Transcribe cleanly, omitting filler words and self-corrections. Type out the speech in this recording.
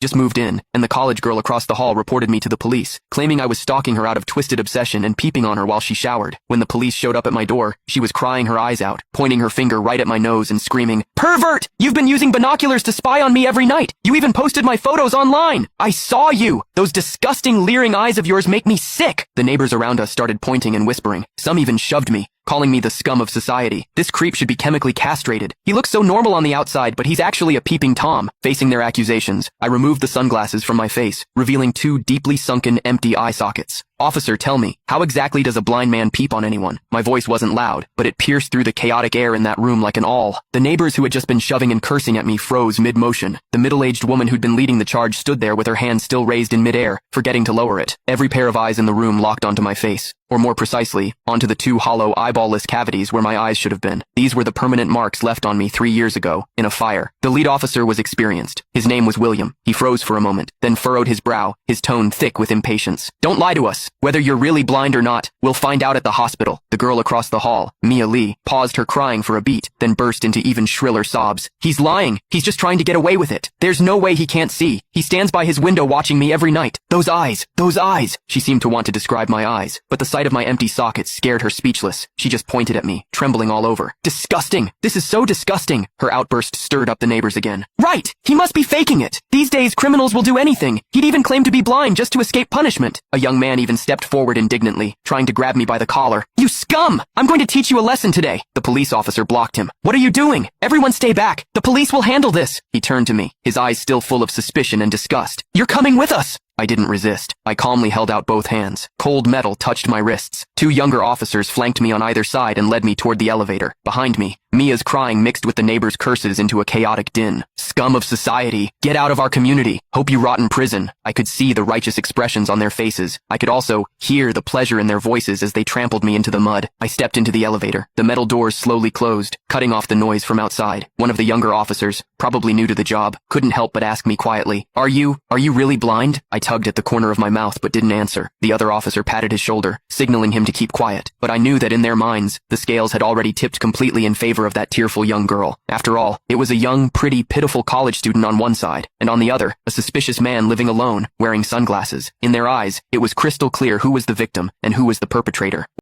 just moved in, and the college girl across the hall reported me to the police, claiming I was stalking her out of twisted obsession and peeping on her while she showered. When the police showed up at my door, she was crying her eyes out, pointing her finger right at my nose and screaming, "Pervert! You've been using binoculars to spy on me every night! You even posted my photos online! I saw you! Those disgusting leering eyes of yours make me sick!" The neighbors around us started pointing and whispering. Some even shoved me, calling me the scum of society. This creep should be chemically castrated. He looks so normal on the outside, but he's actually a peeping Tom. Facing their accusations, I removed the sunglasses from my face, revealing two deeply sunken, empty eye sockets. "Officer, tell me, how exactly does a blind man peep on anyone?" My voice wasn't loud, but it pierced through the chaotic air in that room like an awl. The neighbors who had just been shoving and cursing at me froze mid-motion. The middle-aged woman who'd been leading the charge stood there with her hand still raised in mid-air, forgetting to lower it. Every pair of eyes in the room locked onto my face, or more precisely, onto the two hollow, eyeball-less cavities where my eyes should have been. These were the permanent marks left on me 3 years ago, in a fire. The lead officer was experienced. His name was William. He froze for a moment, then furrowed his brow, his tone thick with impatience. "Don't lie to us. Whether you're really blind or not, we'll find out at the hospital." The girl across the hall, Mia Lee, paused her crying for a beat, then burst into even shriller sobs. "He's lying. He's just trying to get away with it. There's no way he can't see. He stands by his window watching me every night. Those eyes, those eyes." She seemed to want to describe my eyes, but the sight of my empty sockets scared her speechless. She just pointed at me, trembling all over. "Disgusting! This is so disgusting!" Her outburst stirred up the neighbors again. "Right! He must be faking it! These days criminals will do anything. He'd even claim to be blind just to escape punishment." A young man even stepped forward indignantly, trying to grab me by the collar. "You scum! I'm going to teach you a lesson today." The police officer blocked him. "What are you doing? Everyone stay back. The police will handle this." He turned to me, his eyes still full of suspicion and disgust. "You're coming with us." I didn't resist. I calmly held out both hands. Cold metal touched my wrists. Two younger officers flanked me on either side and led me toward the elevator. Behind me, Mia's crying mixed with the neighbors' curses into a chaotic din. "Scum of society! Get out of our community! Hope you rot in prison!" I could see the righteous expressions on their faces. I could also hear the pleasure in their voices as they trampled me into the mud. I stepped into the elevator. The metal doors slowly closed, cutting off the noise from outside. One of the younger officers, probably new to the job, couldn't help but ask me quietly, Are you really blind?" I tugged at the corner of my mouth but didn't answer. The other officer patted his shoulder, signaling him to keep quiet. But I knew that in their minds, the scales had already tipped completely in favor of that tearful young girl. After all, it was a young, pretty, pitiful college student on one side, and on the other, a suspicious man living alone, wearing sunglasses. In their eyes, it was crystal clear who was the victim and who was the perpetrator.